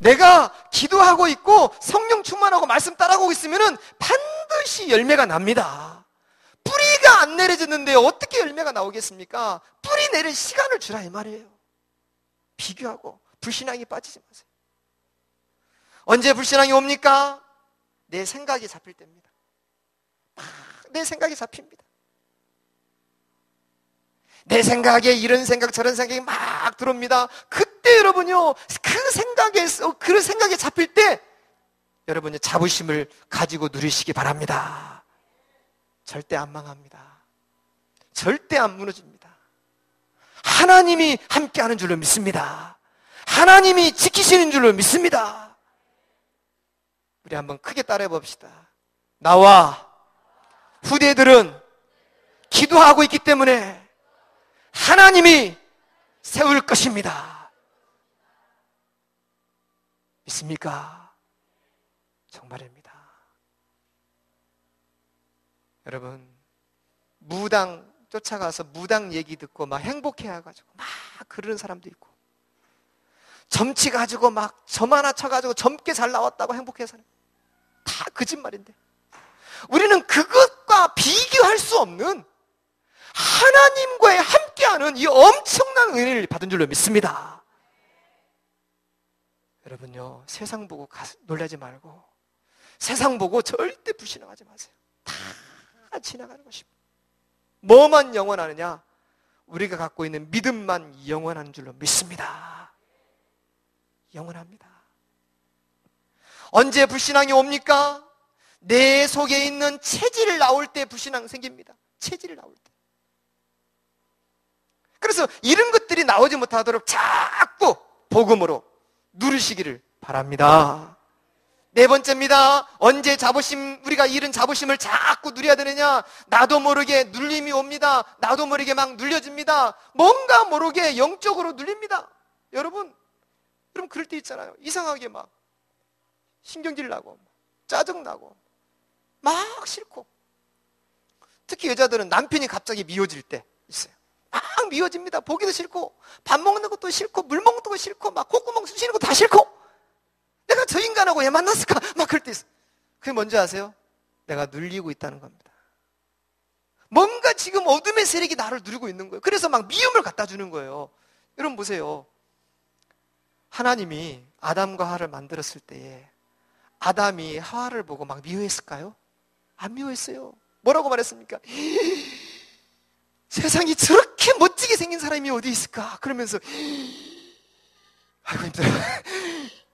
내가 기도하고 있고 성령 충만하고 말씀 따라가고 있으면은 반드시 열매가 납니다. 뿌리가 안 내려졌는데 어떻게 열매가 나오겠습니까? 뿌리 내릴 시간을 주라 이 말이에요. 비교하고 불신앙에 빠지지 마세요. 언제 불신앙이 옵니까? 내 생각이 잡힐 때입니다. 내 생각이 잡힙니다. 내 생각에 이런 생각 저런 생각이 막 들어옵니다. 그때 여러분요, 그 생각에 잡힐 때 여러분이 자부심을 가지고 누리시기 바랍니다. 절대 안 망합니다. 절대 안 무너집니다. 하나님이 함께하는 줄로 믿습니다. 하나님이 지키시는 줄로 믿습니다. 우리 한번 크게 따라해 봅시다. 나와 후대들은 기도하고 있기 때문에 하나님이 세울 것입니다. 믿습니까? 정말입니다. 여러분, 무당 쫓아가서 무당 얘기 듣고 막 행복해가지고 막 그러는 사람도 있고, 점치 가지고 막 점 하나 쳐가지고 젊게 잘 나왔다고 행복해서 사는, 다 거짓말인데, 우리는 그것과 비교할 수 없는 하나님과의 함께하는 이 엄청난 은혜를 받은 줄로 믿습니다. 여러분요, 세상 보고 놀라지 말고, 세상 보고 절대 불신앙하지 마세요. 다 지나가는 것입니다. 뭐만 영원하느냐? 우리가 갖고 있는 믿음만 영원한 줄로 믿습니다. 영원합니다. 언제 불신앙이 옵니까? 내 속에 있는 체질을 나올 때 불신앙 생깁니다. 체질을 나올 때. 그래서 이런 것들이 나오지 못하도록 자꾸 복음으로 누르시기를 바랍니다. 네 번째입니다. 언제 우리가 잃은 자부심을 자꾸 누려야 되느냐? 나도 모르게 눌림이 옵니다. 나도 모르게 막 눌려집니다. 뭔가 모르게 영적으로 눌립니다. 여러분 그럴 때 있잖아요. 이상하게 막 신경질 나고 짜증 나고 막 싫고, 특히 여자들은 남편이 갑자기 미워질 때 있어요. 막 미워집니다. 보기도 싫고, 밥 먹는 것도 싫고, 물 먹는 것도 싫고, 막 콧구멍 쑤시는 것도 다 싫고, 내가 저 인간하고 왜 만났을까? 막 그럴 때 있어요. 그게 뭔지 아세요? 내가 눌리고 있다는 겁니다. 뭔가 지금 어둠의 세력이 나를 누르고 있는 거예요. 그래서 막 미움을 갖다 주는 거예요. 여러분 보세요. 하나님이 아담과 하와를 만들었을 때에 아담이 하와를 보고 막 미워했을까요? 안 미워했어요. 뭐라고 말했습니까? 세상이 저렇게 멋지게 생긴 사람이 어디 있을까? 그러면서 아이고 힘들어.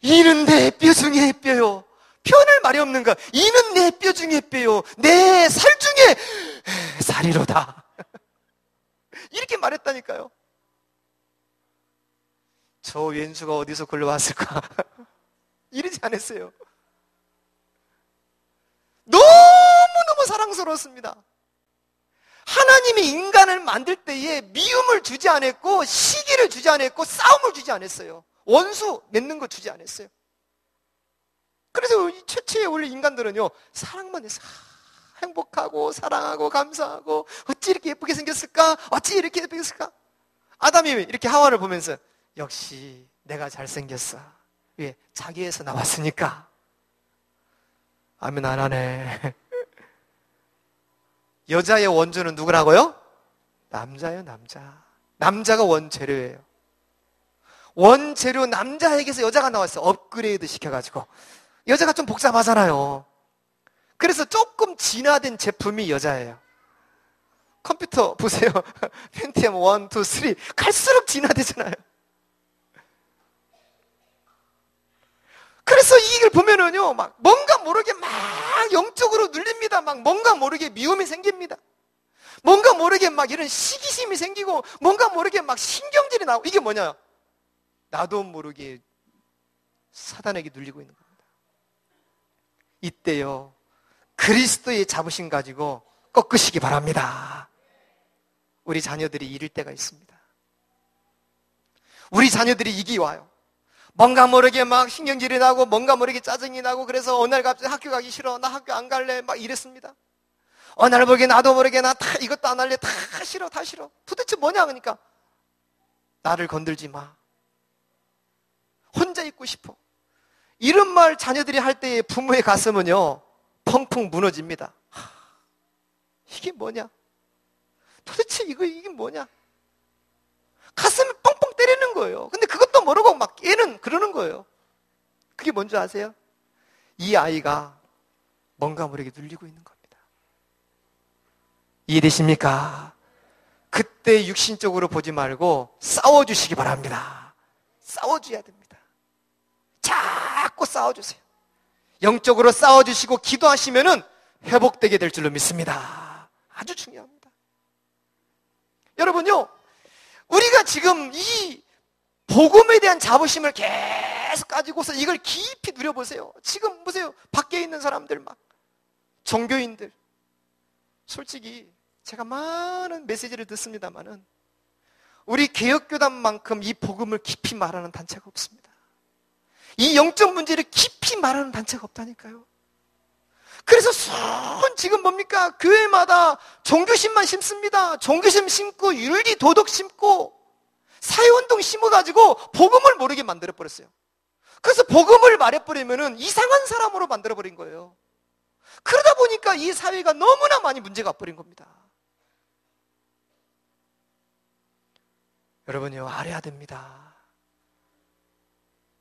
이는 내 뼈 중에 뼈요. 표현할 말이 없는가? 이는 내 뼈 중에 뼈요. 내 살 중에 살이로다. 이렇게 말했다니까요. 저 왼수가 어디서 굴러왔을까? 이러지 않았어요. 너무너무 사랑스러웠습니다. 하나님이 인간을 만들 때에 미움을 주지 않았고, 시기를 주지 않았고, 싸움을 주지 않았어요. 원수 맺는 거 주지 않았어요. 그래서 최초의 원래 인간들은요, 사랑만 해서 행복하고 사랑하고 감사하고, 어찌 이렇게 예쁘게 생겼을까? 어찌 이렇게 예쁘게 생겼을까? 아담이 이렇게 하와를 보면서 역시 내가 잘생겼어. 왜? 자기에서 나왔으니까. 아멘 안 하네. 여자의 원조는 누구라고요? 남자예요, 남자. 남자가 원재료예요. 원재료 남자에게서 여자가 나왔어요. 업그레이드 시켜가지고. 여자가 좀 복잡하잖아요. 그래서 조금 진화된 제품이 여자예요. 컴퓨터 보세요. 펜티엄 1, 2, 3 갈수록 진화되잖아요. 그래서 이걸 보면은요, 막 뭔가 모르게 막 영적으로 눌립니다. 막 뭔가 모르게 미움이 생깁니다. 뭔가 모르게 막 이런 시기심이 생기고, 뭔가 모르게 막 신경질이 나고. 이게 뭐냐? 나도 모르게 사단에게 눌리고 있는 겁니다. 이때요, 그리스도의 자부심 가지고 꺾으시기 바랍니다. 우리 자녀들이 이럴 때가 있습니다. 우리 자녀들이 이기 와요. 뭔가 모르게 막 신경질이 나고, 뭔가 모르게 짜증이 나고, 그래서 어느 날 갑자기 학교 가기 싫어, 나 학교 안 갈래, 막 이랬습니다. 어느 날 모르게 나도 모르게 나 다 이것도 안 할래, 다 싫어, 다 싫어. 도대체 뭐냐? 그러니까 나를 건들지 마. 혼자 있고 싶어. 이런 말 자녀들이 할 때의 부모의 가슴은요, 펑펑 무너집니다. 이게 뭐냐? 도대체 이게 뭐냐? 가슴을 뻥뻥 때리는 거예요. 근데 그것도 모르고 막 얘는 그러는 거예요. 그게 뭔지 아세요? 이 아이가 뭔가 모르게 눌리고 있는 겁니다. 이해되십니까? 그때 육신적으로 보지 말고 싸워주시기 바랍니다. 싸워줘야 됩니다. 자꾸 싸워주세요. 영적으로 싸워주시고 기도하시면은 회복되게 될 줄로 믿습니다. 아주 중요합니다. 여러분요, 우리가 지금 이 복음에 대한 자부심을 계속 가지고서 이걸 깊이 누려보세요. 지금 보세요. 밖에 있는 사람들 막 종교인들, 솔직히 제가 많은 메시지를 듣습니다만은 우리 개혁교단만큼 이 복음을 깊이 말하는 단체가 없습니다. 이 영적 문제를 깊이 말하는 단체가 없다니까요. 그래서 지금 뭡니까? 교회마다 종교심만 심습니다. 종교심 심고 윤리 도덕 심고 사회운동 심어가지고 복음을 모르게 만들어버렸어요. 그래서 복음을 말해버리면은 이상한 사람으로 만들어버린 거예요. 그러다 보니까 이 사회가 너무나 많이 문제가 와버린 겁니다. 여러분요, 알아야 됩니다.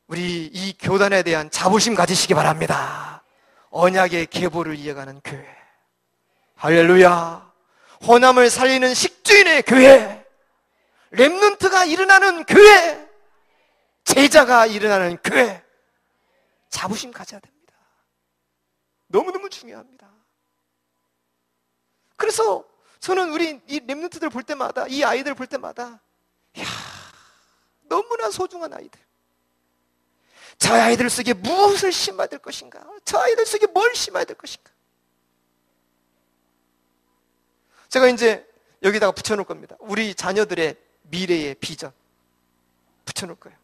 우리 이 교단에 대한 자부심 가지시기 바랍니다. 언약의 계보를 이어가는 교회. 할렐루야. 호남을 살리는 식주인의 교회. 렘넌트가 일어나는 교회. 제자가 일어나는 교회. 자부심 가져야 됩니다. 너무너무 중요합니다. 그래서 저는 우리 이 렘넌트들 볼 때마다, 이 아이들 볼 때마다, 이야, 너무나 소중한 아이들. 저 아이들 속에 무엇을 심어야 될 것인가? 저 아이들 속에 뭘 심어야 될 것인가? 제가 이제 여기다가 붙여놓을 겁니다. 우리 자녀들의 미래의 비전 붙여놓을 거예요.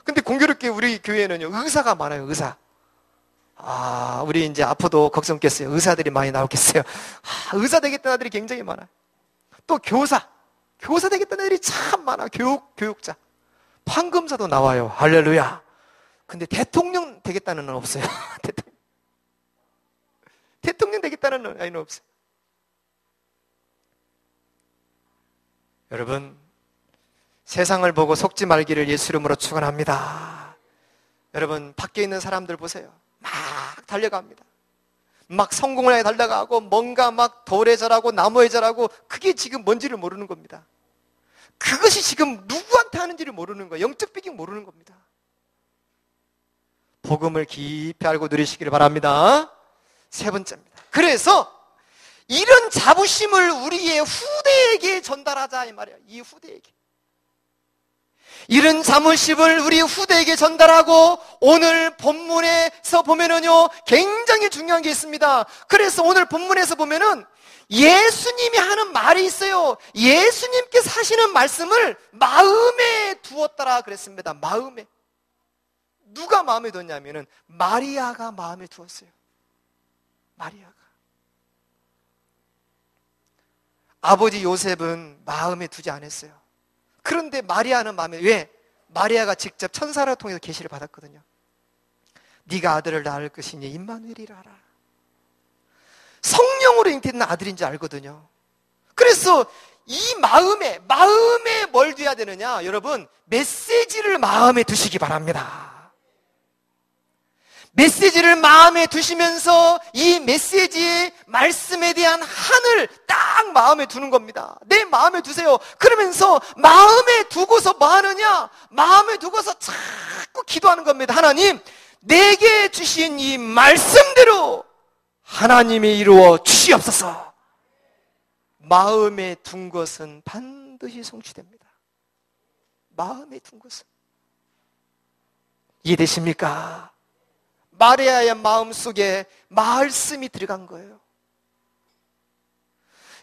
근데 공교롭게 우리 교회는요, 의사가 많아요. 의사. 우리 이제 앞으로도 걱정겠어요. 의사들이 많이 나오겠어요. 의사 되겠다는 아들이 굉장히 많아요. 또 교사 되겠다는 애들이 참 많아. 교육자, 판검사도 나와요. 할렐루야. 근데 대통령 되겠다는 애는 없어요. 대통령 되겠다는 아이는 없어요. 여러분, 세상을 보고 속지 말기를 예수 이름으로 축원합니다. 여러분, 밖에 있는 사람들 보세요. 막 달려갑니다. 막 성공을 향해 달려가고 뭔가 막 돌에 절하고 나무에 절하고, 그게 지금 뭔지를 모르는 겁니다. 그것이 지금 누구한테 하는지를 모르는 거예요. 영적 비경 모르는 겁니다. 복음을 깊이 알고 누리시기를 바랍니다. 세 번째입니다. 그래서 이런 자부심을 우리의 후대에게 전달하자 이 말이에요. 이 후대에게. 이런 자부심을 우리 후대에게 전달하고, 오늘 본문에서 보면은요, 굉장히 중요한 게 있습니다. 그래서 오늘 본문에서 보면은 예수님이 하는 말이 있어요. 예수님께서 하시는 말씀을 마음에 두었더라 그랬습니다. 마음에. 누가 마음에 뒀냐면은 마리아가 마음에 두었어요. 마리아가. 아버지 요셉은 마음에 두지 않았어요. 그런데 마리아는 마음에, 왜? 마리아가 직접 천사를 통해서 계시를 받았거든요. 네가 아들을 낳을 것이니 임마누엘이라 하라. 성령으로 잉태된 아들인지 알거든요. 그래서 이 마음에 뭘 둬야 되느냐? 여러분, 메시지를 마음에 두시기 바랍니다. 메시지를 마음에 두시면서 이 메시지의 말씀에 대한 한을 딱 마음에 두는 겁니다. 내 마음에 두세요. 그러면서 마음에 두고서 뭐 하느냐? 마음에 두고서 자꾸 기도하는 겁니다. 하나님, 내게 주신 이 말씀대로 하나님이 이루어 주시옵소서. 마음에 둔 것은 반드시 성취됩니다. 마음에 둔 것은. 이해되십니까? 마리아의 마음속에 말씀이 들어간 거예요.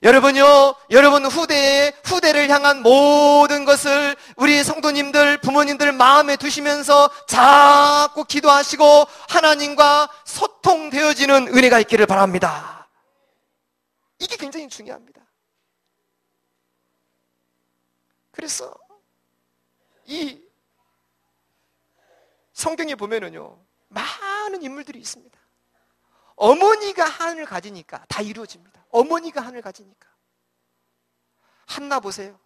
여러분요, 여러분 후대를 향한 모든 것을 우리 성도님들, 부모님들 마음에 두시면서 자꾸 기도하시고 하나님과 소통되어지는 은혜가 있기를 바랍니다. 이게 굉장히 중요합니다. 그래서 이 성경에 보면은요, 많은 인물들이 있습니다. 어머니가 한을 가지니까 다 이루어집니다. 어머니가 한을 가지니까. 한나 보세요.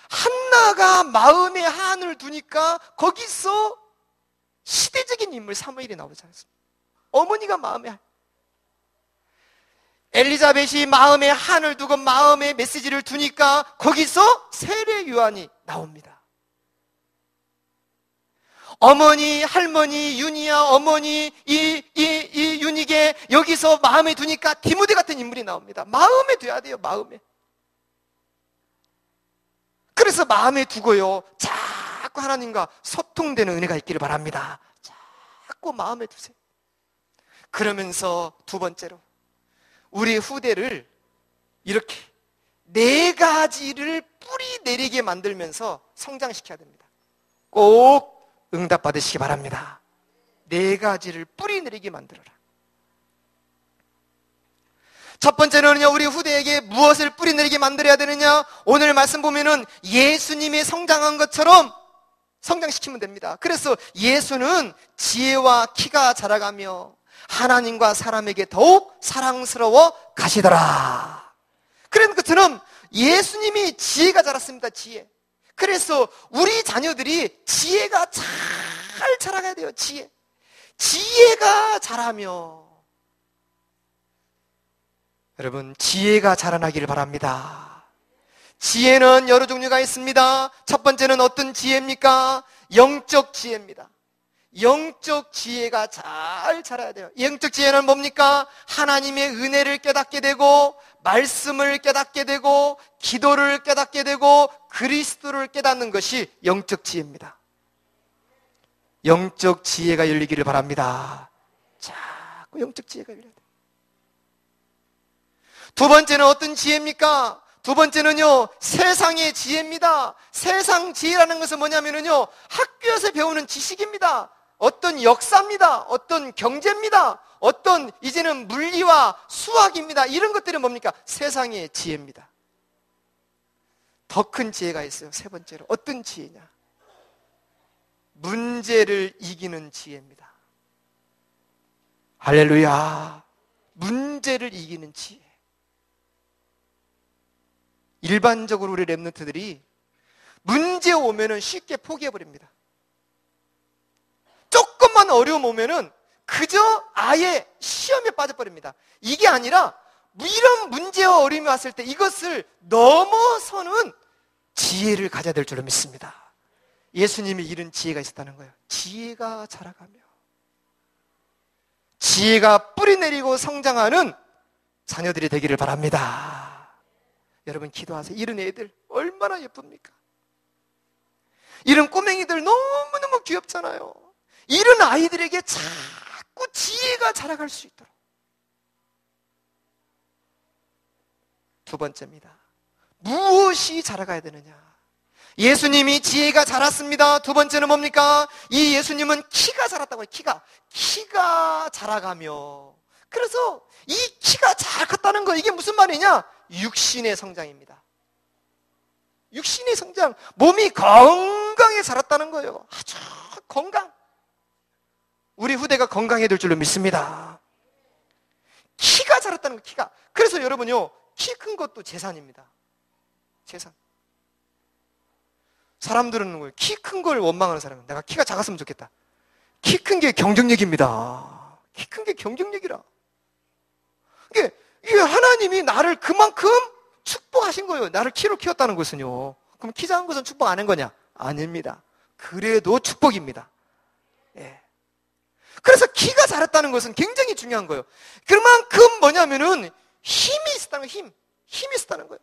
한나가 마음에 한을 두니까 거기서 시대적인 인물 사무엘이 나오지 않습니까? 어머니가 마음에 한. 엘리자벳이 마음에 한을 두고 마음에 메시지를 두니까 거기서 세례 요한이 나옵니다. 어머니, 할머니, 윤희야, 어머니, 이 윤희게 여기서 마음에 두니까 디모데 같은 인물이 나옵니다. 마음에 둬야 돼요, 마음에. 그래서 마음에 두고요, 자꾸 하나님과 소통되는 은혜가 있기를 바랍니다. 자꾸 마음에 두세요. 그러면서 두 번째로, 우리 후대를 이렇게 4가지를 뿌리 내리게 만들면서 성장시켜야 됩니다. 꼭 응답받으시기 바랍니다. 4가지를 뿌리 내리게 만들어라. 첫 번째는요, 우리 후대에게 무엇을 뿌리 내리게 만들어야 되느냐? 오늘 말씀 보면은 예수님이 성장한 것처럼 성장시키면 됩니다. 그래서 예수는 지혜와 키가 자라가며 하나님과 사람에게 더욱 사랑스러워 가시더라. 그런 것처럼 예수님이 지혜가 자랐습니다. 지혜. 그래서 우리 자녀들이 지혜가 잘 자라가야 돼요. 지혜가 자라며, 여러분, 지혜가 자라나기를 바랍니다. 지혜는 여러 종류가 있습니다. 첫 번째는 어떤 지혜입니까? 영적 지혜입니다. 영적 지혜가 잘 자라야 돼요. 영적 지혜는 뭡니까? 하나님의 은혜를 깨닫게 되고, 말씀을 깨닫게 되고, 기도를 깨닫게 되고, 그리스도를 깨닫는 것이 영적 지혜입니다. 영적 지혜가 열리기를 바랍니다. 자꾸 영적 지혜가 열려야 돼요. 두 번째는 어떤 지혜입니까? 두 번째는요, 세상의 지혜입니다. 세상 지혜라는 것은 뭐냐면요, 학교에서 배우는 지식입니다. 어떤 역사입니다. 어떤 경제입니다. 어떤 이제는 물리와 수학입니다. 이런 것들은 뭡니까? 세상의 지혜입니다. 더 큰 지혜가 있어요. 세 번째로. 어떤 지혜냐? 문제를 이기는 지혜입니다. 할렐루야. 문제를 이기는 지혜. 일반적으로 우리 랩런트들이 문제 오면은 쉽게 포기해버립니다. 조금만 어려움 오면은 그저 아예 시험에 빠져버립니다. 이게 아니라 이런 문제와 어려움이 왔을 때 이것을 넘어서는 지혜를 가져야 될 줄로 믿습니다. 예수님이 이런 지혜가 있었다는 거예요. 지혜가 자라가며, 지혜가 뿌리 내리고 성장하는 자녀들이 되기를 바랍니다. 여러분 기도하세요. 이런 애들 얼마나 예쁩니까? 이런 꼬맹이들 너무너무 귀엽잖아요. 이런 아이들에게 자꾸 지혜가 자라갈 수 있도록. 두 번째입니다. 무엇이 자라가야 되느냐? 예수님이 지혜가 자랐습니다. 두 번째는 뭡니까? 이 예수님은 키가 자랐다고 해요. 키가 자라가며. 그래서 이 키가 잘 컸다는 거, 이게 무슨 말이냐? 육신의 성장입니다. 육신의 성장, 몸이 건강에 자랐다는 거예요. 아주 건강. 우리 후대가 건강해야 될 줄로 믿습니다. 키가 자랐다는 거, 키가. 그래서 여러분요, 키 큰 것도 재산입니다. 재산. 사람들은 거예요. 키 큰 걸 원망하는 사람은, 내가 키가 작았으면 좋겠다. 키 큰 게 경쟁력입니다. 키 큰 게 경쟁력이라. 이게 하나님이 나를 그만큼 축복하신 거예요. 나를 키로 키웠다는 것은요. 그럼 키 작은 것은 축복 안 한 거냐? 아닙니다. 그래도 축복입니다. 예. 그래서 키가 자랐다는 것은 굉장히 중요한 거예요. 그만큼 뭐냐면은 힘이 있었다는 거예요. 힘이 있었다는 거예요.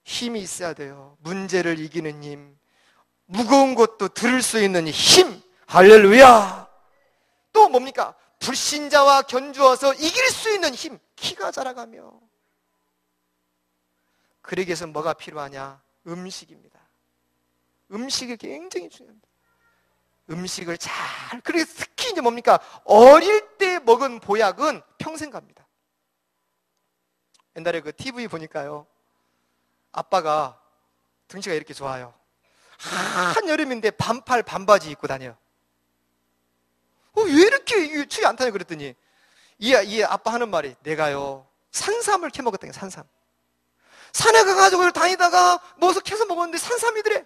힘이 있어야 돼요. 문제를 이기는 힘, 무거운 것도 들을 수 있는 힘. 할렐루야. 또 뭡니까? 불신자와 견주어서 이길 수 있는 힘. 키가 자라가며. 그러기 위해서 뭐가 필요하냐? 음식입니다. 음식이 굉장히 중요합니다. 음식을 잘, 그래서 특히 이제 뭡니까? 어릴 때 먹은 보약은 평생 갑니다. 옛날에 그 TV 보니까요, 아빠가 등치가 이렇게 좋아요. 한여름인데 반팔 반바지 입고 다녀요. 왜 이렇게 추위 안 타냐 그랬더니 이 아빠 하는 말이, 내가요 산삼을 캐먹었다니까. 산삼. 산에 가가지고 다니다가 뭐서 캐서 먹었는데 산삼이더래.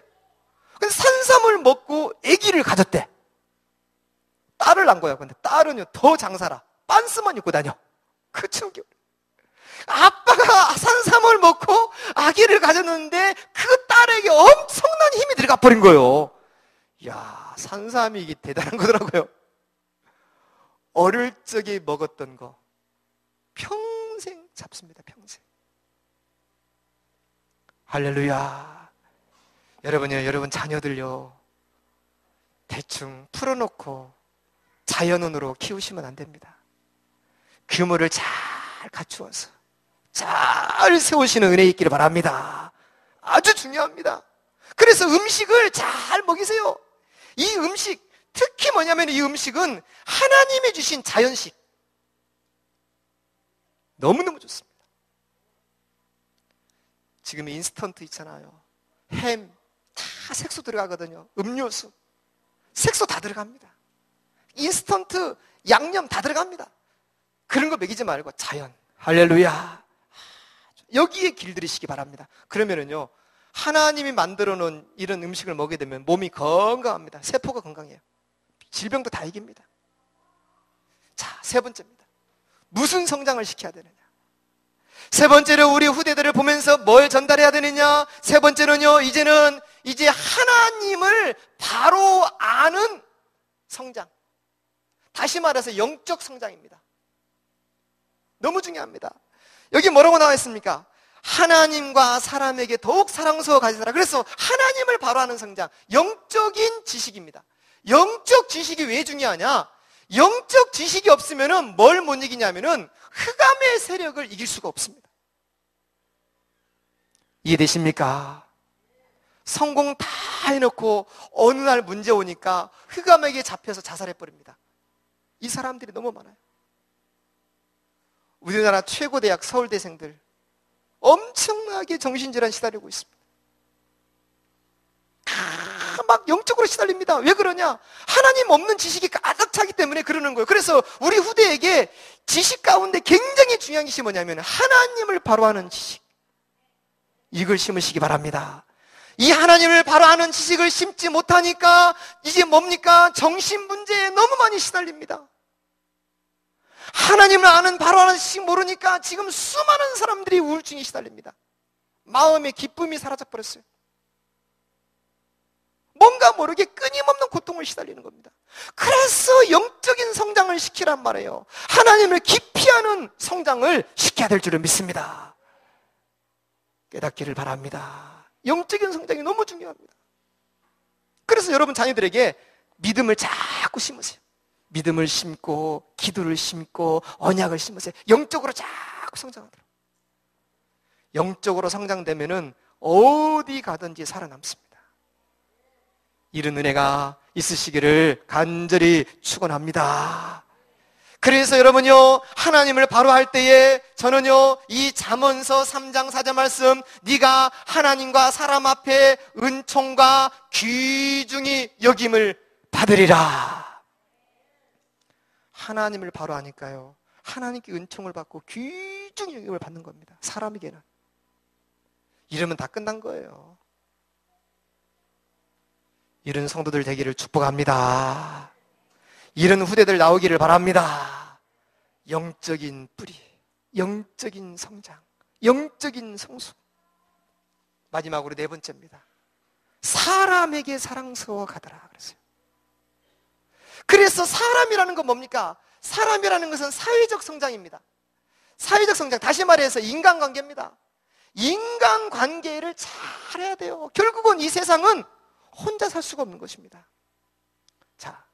근데 산삼을 먹고 아기를 가졌대. 딸을 낳은 거야. 근데 딸은요 더 장사라 빤스만 입고 다녀. 그쵸? 아빠가 산삼을 먹고 아기를 가졌는데 그 딸에게 엄청난 힘이 들어가 버린 거예요. 이야, 산삼이 이게 대단한 거더라고요. 어릴 적에 먹었던 거 평생 잡습니다. 평생. 할렐루야. 여러분요, 여러분 자녀들요 대충 풀어놓고 자연운으로 키우시면 안 됩니다. 규모를 잘 갖추어서 잘 세우시는 은혜 있기를 바랍니다. 아주 중요합니다. 그래서 음식을 잘 먹이세요. 이 음식, 특히 뭐냐면 이 음식은 하나님이 주신 자연식. 너무너무 좋습니다. 지금 인스턴트 있잖아요. 햄, 다 색소 들어가거든요. 음료수, 색소 다 들어갑니다. 인스턴트, 양념 다 들어갑니다. 그런 거 먹이지 말고 자연. 할렐루야. 여기에 길들이시기 바랍니다. 그러면은요, 하나님이 만들어 놓은 이런 음식을 먹게 되면 몸이 건강합니다. 세포가 건강해요. 질병도 다 이깁니다. 자, 세 번째입니다. 무슨 성장을 시켜야 되느냐? 세 번째로 우리 후대들을 보면서 뭘 전달해야 되느냐? 세 번째는요, 이제 하나님을 바로 아는 성장. 다시 말해서 영적 성장입니다. 너무 중요합니다. 여기 뭐라고 나와 있습니까? 하나님과 사람에게 더욱 사랑스러워 가지사라. 그래서 하나님을 바로 아는 성장, 영적인 지식입니다. 영적 지식이 왜 중요하냐? 영적 지식이 없으면 뭘 못 이기냐면은 흑암의 세력을 이길 수가 없습니다. 이해되십니까? 성공 다 해놓고 어느 날 문제 오니까 흑암에게 잡혀서 자살해버립니다. 이 사람들이 너무 많아요. 우리나라 최고 대학 서울대생들 엄청나게 정신질환 시달리고 있습니다. 막 영적으로 시달립니다. 왜 그러냐? 하나님 없는 지식이 가득 차기 때문에 그러는 거예요. 그래서 우리 후대에게 지식 가운데 굉장히 중요한 것이 뭐냐면 하나님을 바로 아는 지식, 이걸 심으시기 바랍니다. 이 하나님을 바로 아는 지식을 심지 못하니까 이제 뭡니까? 정신 문제에 너무 많이 시달립니다. 하나님을 아는 바로 아는 지식 모르니까 지금 수많은 사람들이 우울증에 시달립니다. 마음의 기쁨이 사라져버렸어요. 뭔가 모르게 끊임없는 고통을 시달리는 겁니다. 그래서 영적인 성장을 시키란 말이에요. 하나님을 깊이 아는 성장을 시켜야 될 줄을 믿습니다. 깨닫기를 바랍니다. 영적인 성장이 너무 중요합니다. 그래서 여러분 자녀들에게 믿음을 자꾸 심으세요. 믿음을 심고 기도를 심고 언약을 심으세요. 영적으로 자꾸 성장하도록. 영적으로 성장되면은 어디 가든지 살아남습니다. 이런 은혜가 있으시기를 간절히 축원합니다. 그래서 여러분요, 하나님을 바로 할 때에 저는요, 이 잠언서 3장 4절 말씀, 네가 하나님과 사람 앞에 은총과 귀중히 여김을 받으리라. 하나님을 바로 하니까요, 하나님께 은총을 받고 귀중히 여김을 받는 겁니다. 사람에게는. 이러면 다 끝난 거예요. 이런 성도들 되기를 축복합니다. 이런 후대들 나오기를 바랍니다. 영적인 뿌리, 영적인 성장, 영적인 성숙. 마지막으로 네 번째입니다. 사람에게 사랑스러워 가더라 그랬어요. 그래서 사람이라는 건 뭡니까? 사람이라는 것은 사회적 성장입니다. 사회적 성장, 다시 말해서 인간관계입니다. 인간관계를 잘해야 돼요. 결국은 이 세상은 혼자 살 수가 없는 것입니다. 자,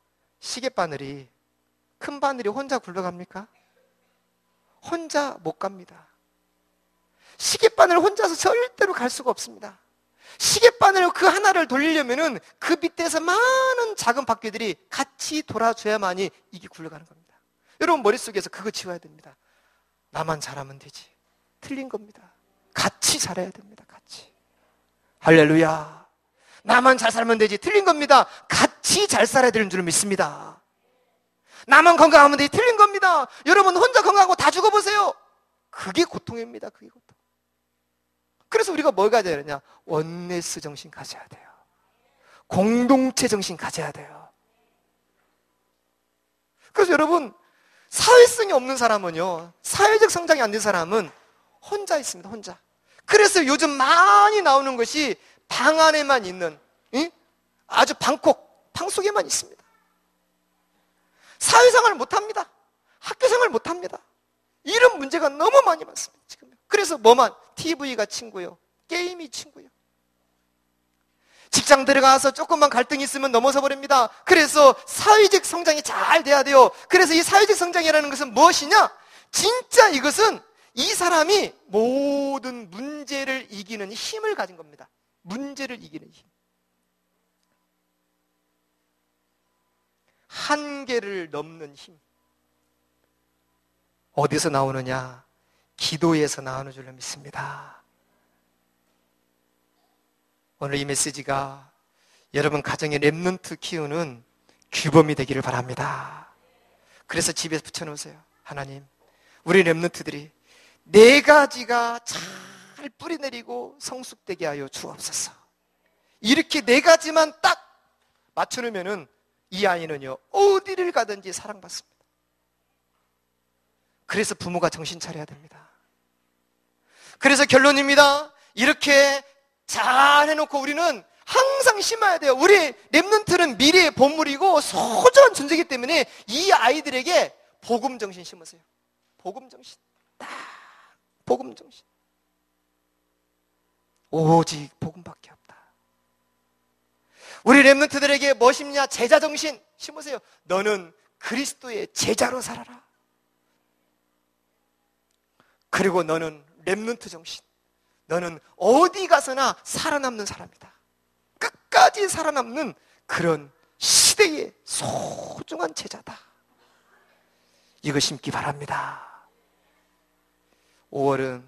시계바늘이, 큰 바늘이 혼자 굴러갑니까? 혼자 못 갑니다. 시계바늘 혼자서 절대로 갈 수가 없습니다. 시계바늘 그 하나를 돌리려면은 그 밑에서 많은 작은 바퀴들이 같이 돌아줘야만이 이게 굴러가는 겁니다. 여러분 머릿속에서 그거 지워야 됩니다. 나만 잘하면 되지. 틀린 겁니다. 같이 잘해야 됩니다. 같이. 할렐루야. 나만 잘 살면 되지. 틀린 겁니다. 같이 잘 살아야 되는 줄 믿습니다. 나만 건강하면 돼. 틀린 겁니다. 여러분 혼자 건강하고 다 죽어보세요. 그게 고통입니다. 그게 고통. 그래서 우리가 뭘 가져야 되냐? 원네스 정신 가져야 돼요. 공동체 정신 가져야 돼요. 그래서 여러분, 사회성이 없는 사람은요, 사회적 성장이 안 된 사람은 혼자 있습니다. 혼자. 그래서 요즘 많이 나오는 것이 방 안에만 있는, 아주 방 속에만 있습니다. 사회생활을 못합니다. 학교생활을 못합니다. 이런 문제가 너무 많이 많습니다. 지금. 그래서 TV가 친구요, 게임이 친구요. 직장 들어가서 조금만 갈등이 있으면 넘어서 버립니다. 그래서 사회적 성장이 잘 돼야 돼요. 그래서 이 사회적 성장이라는 것은 무엇이냐? 진짜 이것은 이 사람이 모든 문제를 이기는 힘을 가진 겁니다. 문제를 이기는 힘. 한계를 넘는 힘. 어디서 나오느냐? 기도에서 나오는 줄로 믿습니다. 오늘 이 메시지가 여러분 가정의 렘넌트 키우는 규범이 되기를 바랍니다. 그래서 집에 붙여놓으세요. 하나님, 우리 렘넌트들이 4가지가 잘 뿌리내리고 성숙되게 하여 주옵소서. 이렇게 4가지만 딱 맞춰놓으면은 이 아이는요, 어디를 가든지 사랑받습니다. 그래서 부모가 정신 차려야 됩니다. 그래서 결론입니다. 이렇게 잘 해놓고 우리는 항상 심어야 돼요. 우리 렘넌트는 미래의 보물이고 소중한 존재이기 때문에 이 아이들에게 복음 정신 심으세요. 복음 정신. 딱 복음 정신. 오직 복음밖에 없다. 우리 렘넌트들에게 무엇이냐? 제자 정신 심으세요. 너는 그리스도의 제자로 살아라. 그리고 너는 렘넌트 정신. 너는 어디 가서나 살아남는 사람이다. 끝까지 살아남는 그런 시대의 소중한 제자다. 이거 심기 바랍니다. 5월은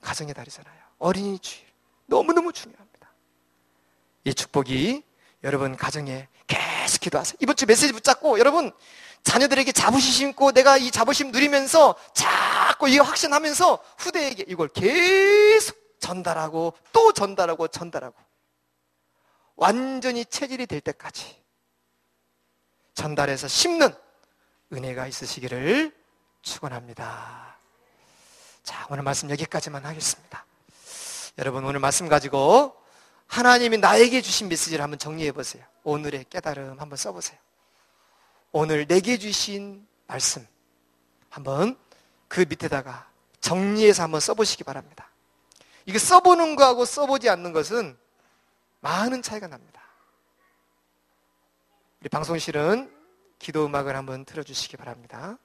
가정의 달이잖아요. 어린이 주일. 너무너무 중요합니다. 이 축복이 여러분 가정에 계속 기도하세요. 이번 주 메시지 붙잡고 여러분 자녀들에게 자부심 심고 내가 이 자부심 누리면서 자꾸 이거 확신하면서 후대에게 이걸 계속 전달하고 또 전달하고 완전히 체질이 될 때까지 전달해서 심는 은혜가 있으시기를 축원합니다. 자, 오늘 말씀 여기까지만 하겠습니다. 여러분 오늘 말씀 가지고 하나님이 나에게 주신 메시지를 한번 정리해 보세요. 오늘의 깨달음 한번 써보세요. 오늘 내게 주신 말씀 한번 그 밑에다가 정리해서 한번 써보시기 바랍니다. 이거 써보는 거하고 써보지 않는 것은 많은 차이가 납니다. 우리 방송실은 기도 음악을 한번 틀어주시기 바랍니다.